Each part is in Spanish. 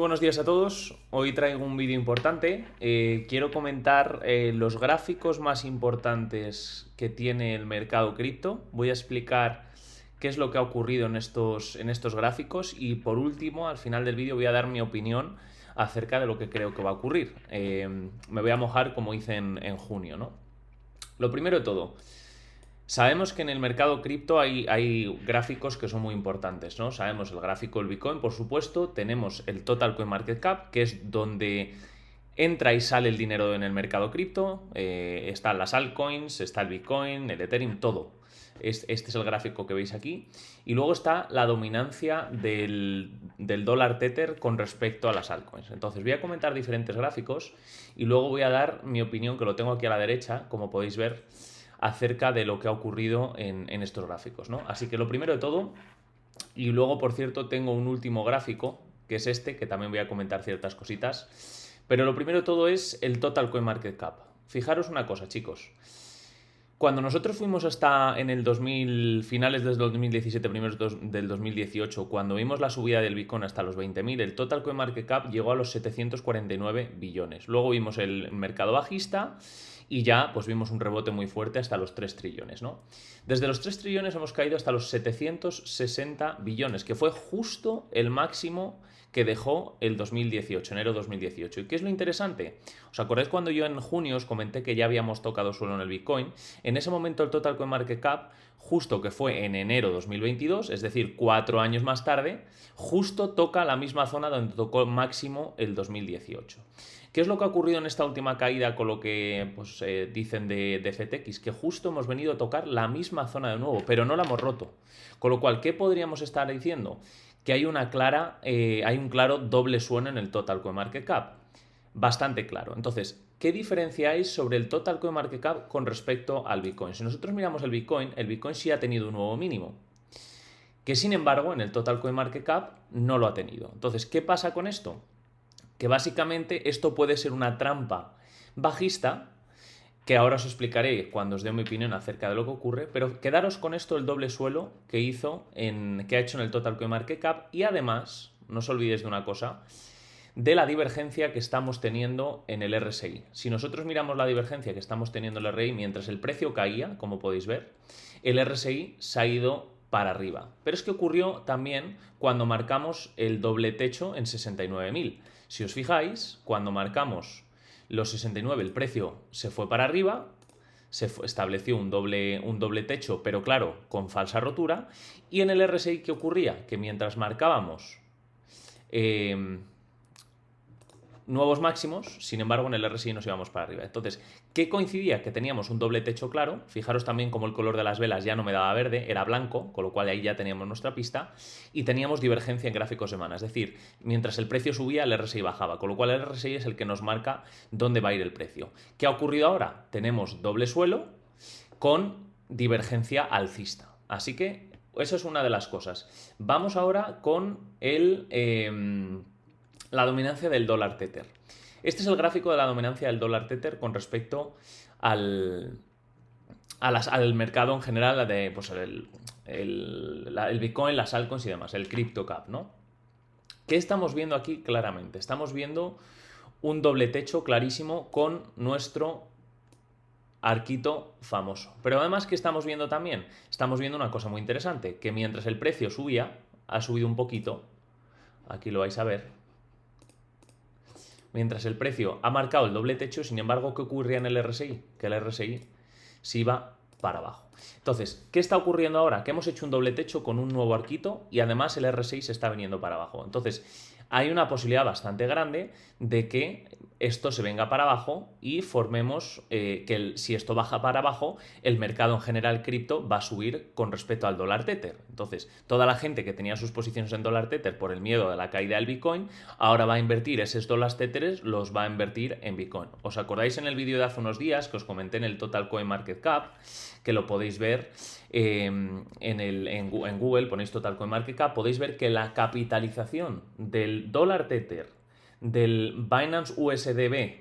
buenos días a todos. Hoy traigo un vídeo importante. Quiero comentar los gráficos más importantes que tiene el mercado cripto. Voy a explicar qué es lo que ha ocurrido en estos gráficos y por último, al final del vídeo voy a dar mi opinión acerca de lo que creo que va a ocurrir. Me voy a mojar como hice en junio, ¿no? Lo primero de todo, sabemos que en el mercado cripto hay gráficos que son muy importantes, ¿no? Sabemos el gráfico del Bitcoin, por supuesto, tenemos el Total Coin Market Cap, que es donde entra y sale el dinero en el mercado cripto, están las altcoins, está el Bitcoin, el Ethereum, todo. Este es el gráfico que veis aquí. Y luego está la dominancia del dólar Tether con respecto a las altcoins. Entonces voy a comentar diferentes gráficos y luego voy a dar mi opinión, que lo tengo aquí a la derecha, como podéis ver, acerca de lo que ha ocurrido en estos gráficos, ¿no? Así que lo primero de todo, y luego por cierto tengo un último gráfico, que es este, que también voy a comentar ciertas cositas, pero lo primero de todo es el Total Coin Market Cap. Fijaros una cosa, chicos. Cuando nosotros fuimos hasta en el 2000, finales del 2017, primeros del 2018, cuando vimos la subida del Bitcoin hasta los 20.000, el Total Coin Market Cap llegó a los 749 billones. Luego vimos el mercado bajista y ya pues vimos un rebote muy fuerte hasta los 3 trillones, ¿no? Desde los 3 trillones hemos caído hasta los 760 billones, que fue justo el máximo que dejó el 2018, enero 2018. ¿Y qué es lo interesante? ¿Os acordáis cuando yo en junio os comenté que ya habíamos tocado suelo en el Bitcoin? En ese momento el Total Coin Market Cap, justo que fue en enero 2022, es decir, 4 años más tarde, justo toca la misma zona donde tocó máximo el 2018. ¿Qué es lo que ha ocurrido en esta última caída con lo que pues, dicen de FTX? Que justo hemos venido a tocar la misma zona de nuevo, pero no la hemos roto. Con lo cual, ¿qué podríamos estar diciendo? Que hay un claro doble suelo en el Total Coin Market Cap. Bastante claro. Entonces, ¿qué diferencia hay sobre el Total Coin Market Cap con respecto al Bitcoin? Si nosotros miramos el Bitcoin sí ha tenido un nuevo mínimo, que sin embargo en el Total Coin Market Cap no lo ha tenido. Entonces, ¿qué pasa con esto? Que básicamente esto puede ser una trampa bajista, que ahora os explicaré cuando os dé mi opinión acerca de lo que ocurre, pero quedaros con esto el doble suelo que ha hecho en el Total Coin Market Cap y además, no os olvidéis de una cosa, de la divergencia que estamos teniendo en el RSI. Si nosotros miramos la divergencia que estamos teniendo en el RSI mientras el precio caía, como podéis ver, el RSI se ha ido para arriba. Pero es que ocurrió también cuando marcamos el doble techo en 69.000. Si os fijáis, cuando marcamos los 69, el precio se fue para arriba, estableció un doble techo, pero claro, con falsa rotura. Y en el RSI, ¿qué ocurría? Que mientras marcábamos nuevos máximos, sin embargo en el RSI nos íbamos para arriba. Entonces, ¿qué coincidía? Que teníamos un doble techo claro. Fijaros también como el color de las velas ya no me daba verde, era blanco, con lo cual ahí ya teníamos nuestra pista, y teníamos divergencia en gráficos semana. Es decir, mientras el precio subía, el RSI bajaba, con lo cual el RSI es el que nos marca dónde va a ir el precio. ¿Qué ha ocurrido ahora? Tenemos doble suelo con divergencia alcista. Así que eso es una de las cosas. Vamos ahora con la dominancia del dólar Tether. Este es el gráfico de la dominancia del dólar Tether con respecto al mercado en general, de, pues el Bitcoin, las altcoins y demás, el CryptoCap, ¿no? ¿Qué estamos viendo aquí claramente? Estamos viendo un doble techo clarísimo con nuestro arquito famoso. Pero además, ¿qué estamos viendo también? Estamos viendo una cosa muy interesante, que mientras el precio subía, ha subido un poquito, aquí lo vais a ver, mientras el precio ha marcado el doble techo, sin embargo, ¿qué ocurría en el RSI? Que el RSI se iba para abajo. Entonces, ¿qué está ocurriendo ahora? Que hemos hecho un doble techo con un nuevo arquito y además el RSI se está viniendo para abajo. Entonces, hay una posibilidad bastante grande de que esto se venga para abajo y formemos si esto baja para abajo, el mercado en general cripto va a subir con respecto al dólar Tether. Entonces, toda la gente que tenía sus posiciones en dólar Tether por el miedo de la caída del Bitcoin, ahora va a invertir esos dólares Tethers, los va a invertir en Bitcoin. ¿Os acordáis en el vídeo de hace unos días que os comenté en el Total Coin Market Cap, que lo podéis ver en Google, ponéis Total Coin Market Cap, podéis ver que la capitalización del dólar Tether, del Binance USDB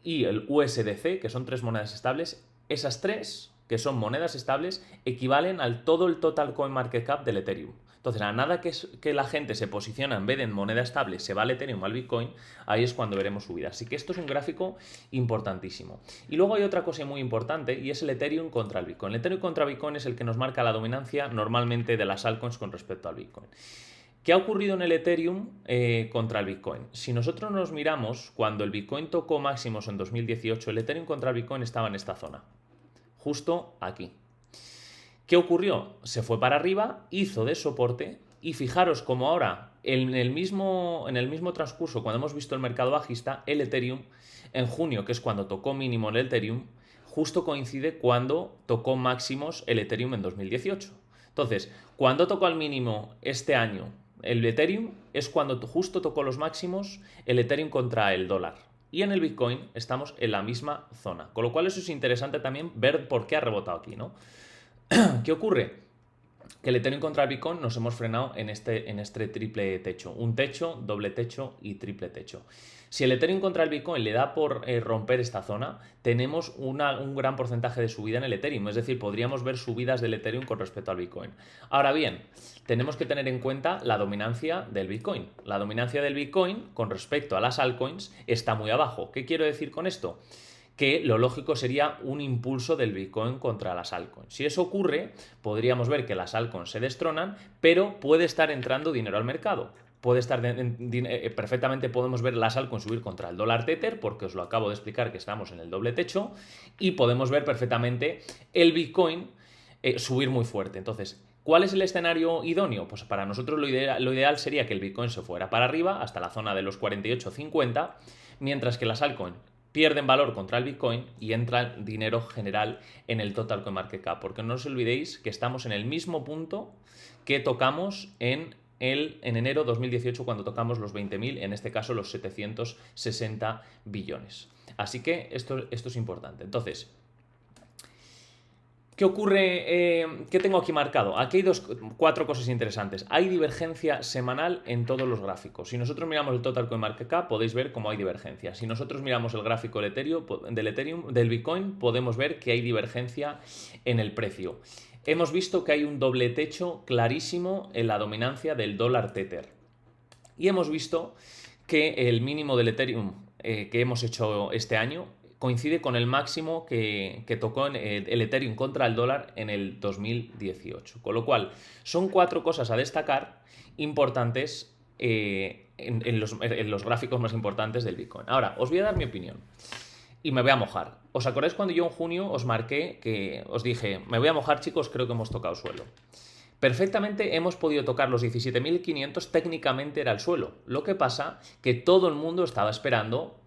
y el USDC, que son 3 monedas estables, esas 3, que son monedas estables, equivalen al todo el Total Coin Market Cap del Ethereum. Entonces, a nada que la gente se posiciona en vez de en moneda estable, se va al Ethereum o al Bitcoin, ahí es cuando veremos subidas. Así que esto es un gráfico importantísimo. Y luego hay otra cosa muy importante y es el Ethereum contra el Bitcoin. El Ethereum contra Bitcoin es el que nos marca la dominancia normalmente de las altcoins con respecto al Bitcoin. ¿Qué ha ocurrido en el Ethereum contra el Bitcoin? Si nosotros nos miramos, cuando el Bitcoin tocó máximos en 2018, el Ethereum contra el Bitcoin estaba en esta zona, justo aquí. ¿Qué ocurrió? Se fue para arriba, hizo de soporte y fijaros como ahora, en el mismo transcurso, cuando hemos visto el mercado bajista, el Ethereum en junio, que es cuando tocó mínimo el Ethereum, justo coincide cuando tocó máximos el Ethereum en 2018. Entonces, cuando tocó al mínimo este año el Ethereum, es cuando justo tocó los máximos el Ethereum contra el dólar. Y en el Bitcoin estamos en la misma zona. Con lo cual eso es interesante también ver por qué ha rebotado aquí, ¿no? ¿Qué ocurre? Que el Ethereum contra el Bitcoin nos hemos frenado en este triple techo. Un techo, doble techo y triple techo. Si el Ethereum contra el Bitcoin le da por romper esta zona, tenemos un gran porcentaje de subida en el Ethereum. Es decir, podríamos ver subidas del Ethereum con respecto al Bitcoin. Ahora bien, tenemos que tener en cuenta la dominancia del Bitcoin. La dominancia del Bitcoin con respecto a las altcoins está muy abajo. ¿Qué quiero decir con esto? Que lo lógico sería un impulso del Bitcoin contra las altcoins. Si eso ocurre, podríamos ver que las altcoins se destronan, pero puede estar entrando dinero al mercado. Perfectamente podemos ver las altcoins subir contra el dólar Tether, porque os lo acabo de explicar que estamos en el doble techo, y podemos ver perfectamente el Bitcoin subir muy fuerte. Entonces, ¿cuál es el escenario idóneo? Pues para nosotros lo ideal sería que el Bitcoin se fuera para arriba hasta la zona de los 48,50, mientras que las altcoins pierden valor contra el Bitcoin y entra dinero general en el total CoinMarketCap. Porque no os olvidéis que estamos en el mismo punto que tocamos en enero 2018 cuando tocamos los 20.000, en este caso los 760 billones. Así que esto es importante. Entonces, ¿qué ocurre? ¿Qué tengo aquí marcado? Aquí hay cuatro cosas interesantes. Hay divergencia semanal en todos los gráficos. Si nosotros miramos el Total CoinMarketCap, podéis ver cómo hay divergencia. Si nosotros miramos el gráfico del Bitcoin, podemos ver que hay divergencia en el precio. Hemos visto que hay un doble techo clarísimo en la dominancia del dólar Tether. Y hemos visto que el mínimo del Ethereum que hemos hecho este año coincide con el máximo que tocó en el Ethereum contra el dólar en el 2018. Con lo cual, son cuatro cosas a destacar importantes en los gráficos más importantes del Bitcoin. Ahora, os voy a dar mi opinión y me voy a mojar. ¿Os acordáis cuando yo en junio os marqué que os dije, me voy a mojar, chicos, creo que hemos tocado suelo? Perfectamente hemos podido tocar los 17.500, técnicamente era el suelo. Lo que pasa que todo el mundo estaba esperando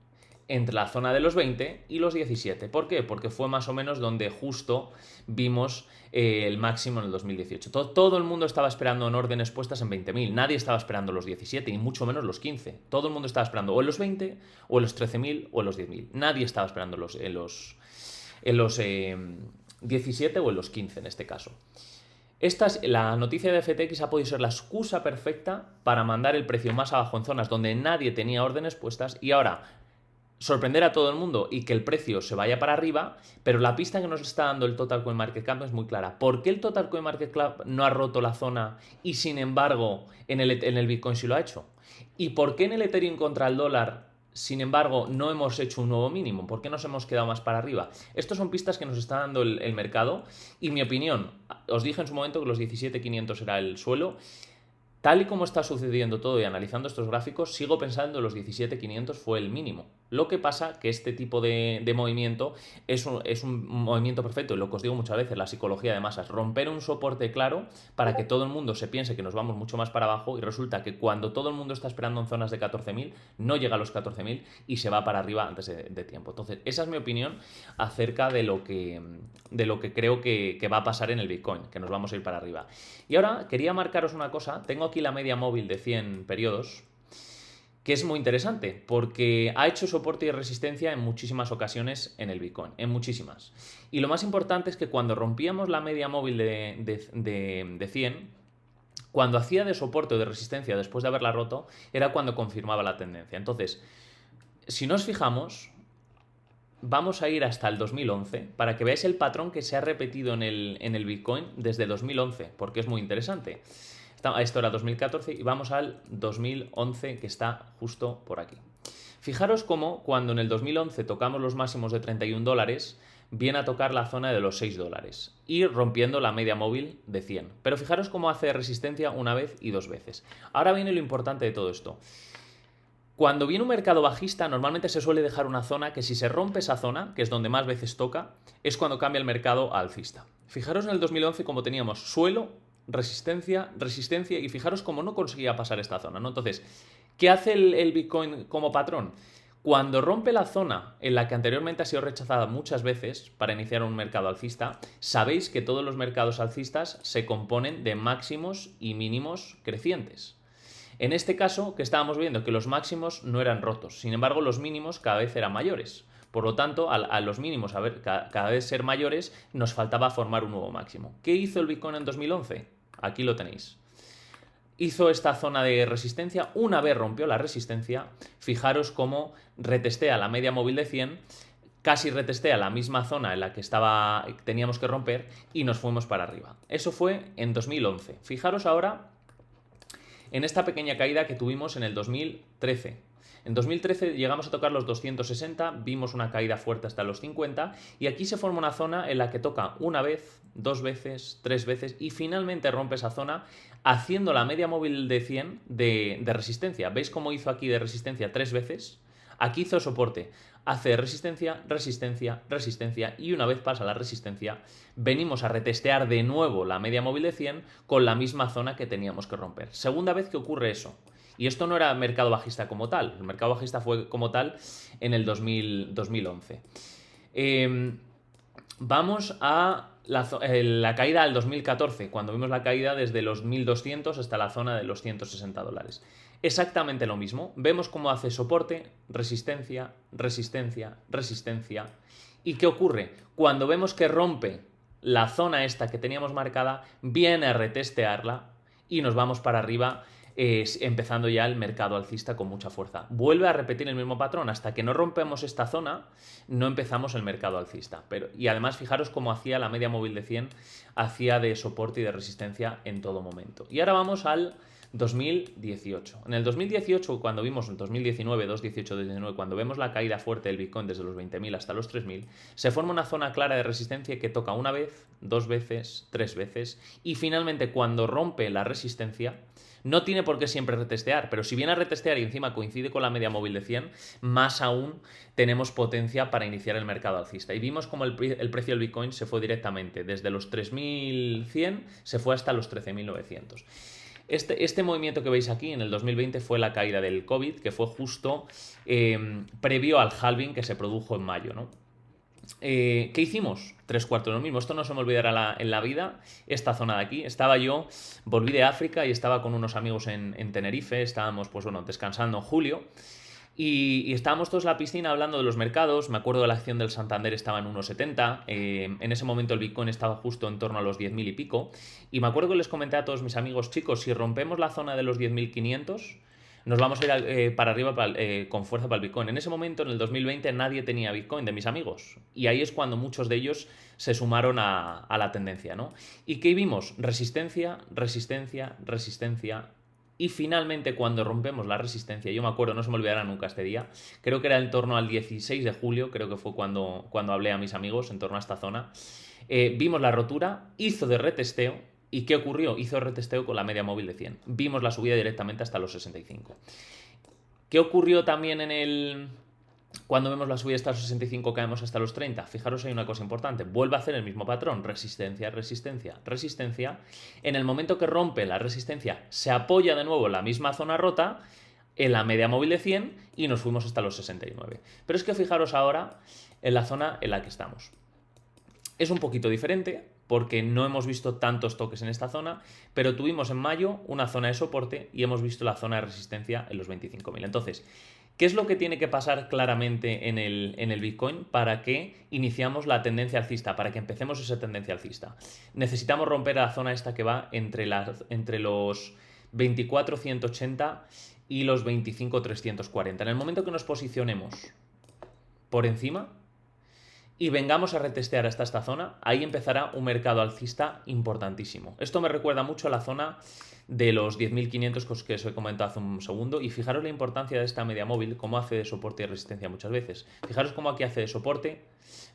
entre la zona de los 20 y los 17. ¿Por qué? Porque fue más o menos donde justo vimos el máximo en el 2018. Todo el mundo estaba esperando en órdenes puestas en 20.000. Nadie estaba esperando los 17 y mucho menos los 15. Todo el mundo estaba esperando o en los 20 o en los 13.000 o en los 10.000. Nadie estaba esperando en los 17 o en los 15 en este caso. La noticia de FTX ha podido ser la excusa perfecta para mandar el precio más abajo en zonas donde nadie tenía órdenes puestas y ahora sorprender a todo el mundo y que el precio se vaya para arriba, pero la pista que nos está dando el Total CoinMarketCap es muy clara. ¿Por qué el Total CoinMarketCap no ha roto la zona y sin embargo en el Bitcoin sí lo ha hecho? ¿Y por qué en el Ethereum contra el dólar, sin embargo, no hemos hecho un nuevo mínimo? ¿Por qué nos hemos quedado más para arriba? Estas son pistas que nos está dando el mercado y mi opinión, os dije en su momento que los 17.500 era el suelo. Tal y como está sucediendo todo y analizando estos gráficos, sigo pensando que los 17.500 fue el mínimo. Lo que pasa que este tipo de movimiento es un movimiento perfecto, y lo que os digo muchas veces, la psicología de masas, romper un soporte claro para que todo el mundo se piense que nos vamos mucho más para abajo y resulta que cuando todo el mundo está esperando en zonas de 14.000, no llega a los 14.000 y se va para arriba antes de tiempo. Entonces, esa es mi opinión acerca de lo que creo que va a pasar en el Bitcoin, que nos vamos a ir para arriba. Y ahora quería marcaros una cosa, tengo aquí la media móvil de 100 periodos, que es muy interesante porque ha hecho soporte y resistencia en muchísimas ocasiones en el Bitcoin, en muchísimas. Y lo más importante es que cuando rompíamos la media móvil de 100, cuando hacía de soporte o de resistencia después de haberla roto, era cuando confirmaba la tendencia. Entonces, si nos fijamos, vamos a ir hasta el 2011 para que veáis el patrón que se ha repetido en el Bitcoin desde 2011, porque es muy interesante. Esto era 2014 y vamos al 2011 que está justo por aquí. Fijaros cómo cuando en el 2011 tocamos los máximos de $31, viene a tocar la zona de los $6 y rompiendo la media móvil de 100. Pero fijaros cómo hace resistencia una vez y dos veces. Ahora viene lo importante de todo esto. Cuando viene un mercado bajista, normalmente se suele dejar una zona que si se rompe esa zona, que es donde más veces toca, es cuando cambia el mercado a alcista. Fijaros en el 2011 como teníamos suelo, resistencia, resistencia y fijaros cómo no conseguía pasar esta zona, ¿no? Entonces, ¿qué hace el Bitcoin como patrón? Cuando rompe la zona en la que anteriormente ha sido rechazada muchas veces para iniciar un mercado alcista, sabéis que todos los mercados alcistas se componen de máximos y mínimos crecientes. En este caso, que estábamos viendo que los máximos no eran rotos, sin embargo los mínimos cada vez eran mayores. Por lo tanto, a los mínimos cada vez ser mayores, nos faltaba formar un nuevo máximo. ¿Qué hizo el Bitcoin en 2011? Aquí lo tenéis. Hizo esta zona de resistencia, una vez rompió la resistencia, fijaros cómo retestea la media móvil de 100, casi retestea la misma zona en la que teníamos que romper y nos fuimos para arriba. Eso fue en 2011. Fijaros ahora en esta pequeña caída que tuvimos en el 2013. En 2013 llegamos a tocar los 260, vimos una caída fuerte hasta los 50 y aquí se forma una zona en la que toca una vez, dos veces, tres veces y finalmente rompe esa zona haciendo la media móvil de 100 de resistencia. ¿Veis cómo hizo aquí de resistencia tres veces? Aquí hizo soporte, hace resistencia, resistencia, resistencia y una vez pasa la resistencia venimos a retestear de nuevo la media móvil de 100 con la misma zona que teníamos que romper. Segunda vez que ocurre eso. Y esto no era mercado bajista como tal, el mercado bajista fue como tal en el 2011. Vamos a la caída del 2014, cuando vimos la caída desde los 1.200 hasta la zona de los $160. Exactamente lo mismo, vemos cómo hace soporte, resistencia, resistencia, resistencia. ¿Y qué ocurre? Cuando vemos que rompe la zona esta que teníamos marcada, viene a retestearla y nos vamos para arriba, empezando ya el mercado alcista con mucha fuerza. Vuelve a repetir el mismo patrón, hasta que no rompemos esta zona, no empezamos el mercado alcista. Y además fijaros cómo hacía la media móvil de 100, hacía de soporte y de resistencia en todo momento. Y ahora vamos al 2018. En el 2018, cuando vimos en 2019, 2018, 2019, cuando vemos la caída fuerte del Bitcoin desde los 20.000 hasta los 3.000, se forma una zona clara de resistencia que toca una vez, dos veces, tres veces y finalmente cuando rompe la resistencia, no tiene por qué siempre retestear, pero si viene a retestear y encima coincide con la media móvil de 100, más aún tenemos potencia para iniciar el mercado alcista. Y vimos como el precio del Bitcoin se fue directamente desde los 3.100, se fue hasta los 13.900. Este movimiento que veis aquí en el 2020 fue la caída del COVID, que fue justo previo al halving que se produjo en mayo, ¿no? ¿Qué hicimos? Tres cuartos de lo mismo. Esto no se me olvidará en la vida. Esta zona de aquí. Volví de África y estaba con unos amigos en Tenerife. Estábamos, pues bueno, descansando en julio. Y estábamos todos en la piscina hablando de los mercados. Me acuerdo de la acción del Santander estaba en 1,70. En ese momento el Bitcoin estaba justo en torno a los 10.000 y pico. Y me acuerdo que les comenté a todos mis amigos, chicos, si rompemos la zona de los 10.500, nos vamos a ir para arriba con fuerza para el Bitcoin. En ese momento, en el 2020, nadie tenía Bitcoin de mis amigos. Y ahí es cuando muchos de ellos se sumaron a la tendencia, ¿no? ¿Y qué vimos? Resistencia, resistencia, resistencia. Y finalmente cuando rompemos la resistencia, yo me acuerdo, no se me olvidará nunca este día, creo que era en torno al 16 de julio, creo que fue cuando hablé a mis amigos en torno a esta zona, vimos la rotura, hizo de retesteo, ¿y qué ocurrió? Hizo retesteo con la media móvil de 100, vimos la subida directamente hasta los 65. ¿Qué ocurrió también cuando vemos la subida hasta los 65 caemos hasta los 30? Fijaros, hay una cosa importante, vuelve a hacer el mismo patrón, resistencia, resistencia, resistencia. En el momento que rompe la resistencia, se apoya de nuevo en la misma zona rota, en la media móvil de 100 y nos fuimos hasta los 69. Pero es que fijaros ahora en la zona en la que estamos. Es un poquito diferente porque no hemos visto tantos toques en esta zona, pero tuvimos en mayo una zona de soporte y hemos visto la zona de resistencia en los 25.000. Entonces, ¿qué es lo que tiene que pasar claramente en el Bitcoin para que iniciamos la tendencia alcista, para que empecemos esa tendencia alcista? Necesitamos romper la zona esta que va entre los 24.180 y los 25.340. En el momento que nos posicionemos por encima y vengamos a retestear hasta esta zona, ahí empezará un mercado alcista importantísimo. Esto me recuerda mucho a la zona de los 10.500 que os he comentado hace un segundo, y fijaros la importancia de esta media móvil, cómo hace de soporte y resistencia muchas veces. Fijaros cómo aquí hace de soporte,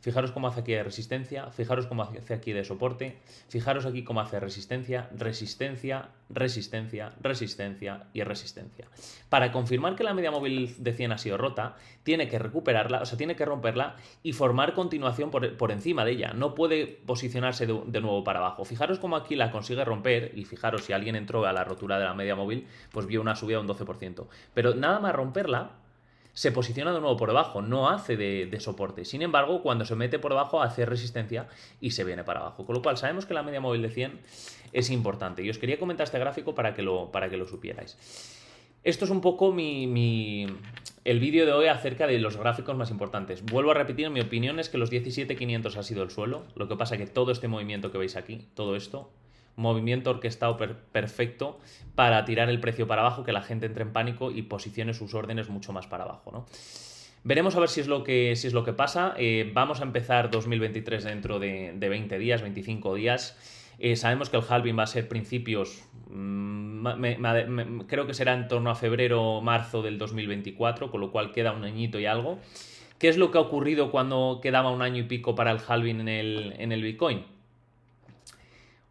fijaros cómo hace aquí de resistencia, fijaros cómo hace aquí de soporte, fijaros aquí cómo hace resistencia, resistencia, resistencia, resistencia y resistencia. Para confirmar que la media móvil de 100 ha sido rota, tiene que recuperarla, o sea, tiene que romperla y formar continuación por encima de ella. No puede posicionarse de nuevo para abajo. Fijaros cómo aquí la consigue romper, y fijaros, si alguien entró a la rotura de la media móvil, pues vio una subida de un 12%. Pero nada más romperla, se posiciona de nuevo por debajo, no hace de soporte. Sin embargo, cuando se mete por debajo, hace resistencia y se viene para abajo. Con lo cual, sabemos que la media móvil de 100 es importante. Y os quería comentar este gráfico para que lo supierais. Esto es un poco el vídeo de hoy acerca de los gráficos más importantes. Vuelvo a repetir, mi opinión es que los 17.500 ha sido el suelo. Lo que pasa es que todo este movimiento que veis aquí, todo esto, movimiento orquestado perfecto para tirar el precio para abajo, que la gente entre en pánico y posicione sus órdenes mucho más para abajo, ¿no? Veremos a ver si es lo que pasa. Vamos a empezar 2023 dentro de 20 días, 25 días. Sabemos que el halving va a ser principios, creo que será en torno a febrero o marzo del 2024, con lo cual queda un añito y algo. ¿Qué es lo que ha ocurrido cuando quedaba un año y pico para el halving en el Bitcoin?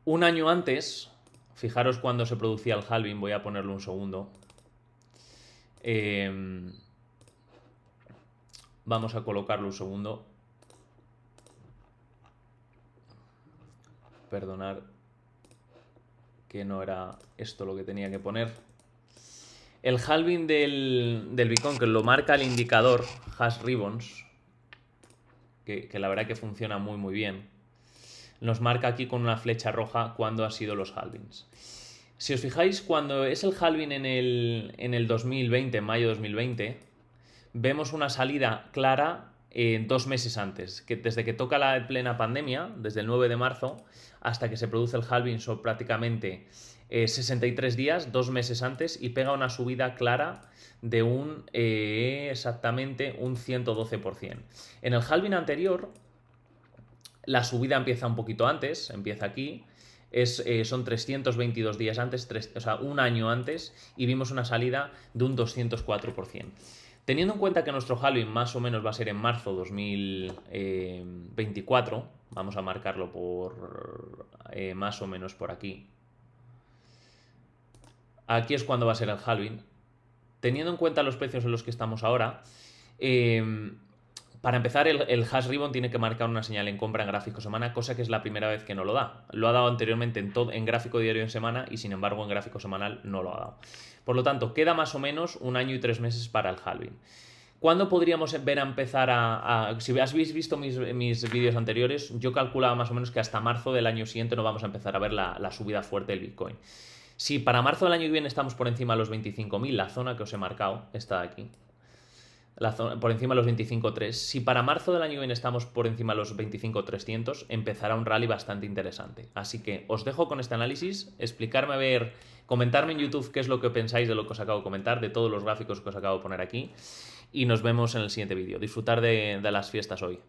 Un año antes, fijaros cuando se producía el halving, voy a ponerlo un segundo. Vamos a colocarlo un segundo. Perdonad que no era esto lo que tenía que poner. El halving del Bitcoin, que lo marca el indicador Hash Ribbons, que la verdad que funciona muy muy bien, nos marca aquí con una flecha roja cuándo han sido los halvings. Si os fijáis, cuando es el halving en el 2020, en mayo de 2020, vemos una salida clara 2 meses antes, que desde que toca la plena pandemia, desde el 9 de marzo, hasta que se produce el halving son prácticamente 63 días, 2 meses antes, y pega una subida clara de exactamente un 112%. En el halving anterior, la subida empieza un poquito antes, empieza aquí, son 322 días antes, o sea, un año antes, y vimos una salida de un 204%. Teniendo en cuenta que nuestro halving más o menos va a ser en marzo 2024, vamos a marcarlo por más o menos por aquí. Aquí es cuando va a ser el halving. Teniendo en cuenta los precios en los que estamos ahora, para empezar, el Hash Ribbon tiene que marcar una señal en compra en gráfico semana, cosa que es la primera vez que no lo da. Lo ha dado anteriormente en gráfico diario en semana, y sin embargo en gráfico semanal no lo ha dado. Por lo tanto, queda más o menos un año y 3 meses para el halving. ¿Cuándo podríamos ver a empezar si habéis visto mis vídeos anteriores, yo calculaba más o menos que hasta marzo del año siguiente no vamos a empezar a ver la subida fuerte del Bitcoin. Si para marzo del año que viene estamos por encima de los 25.000, la zona que os he marcado está aquí, por encima de los 25.3. Si para marzo del año que viene estamos por encima de los 25.300, empezará un rally bastante interesante. Así que os dejo con este análisis, comentarme en YouTube qué es lo que pensáis de lo que os acabo de comentar, de todos los gráficos que os acabo de poner aquí, y nos vemos en el siguiente vídeo. Disfrutar de las fiestas hoy.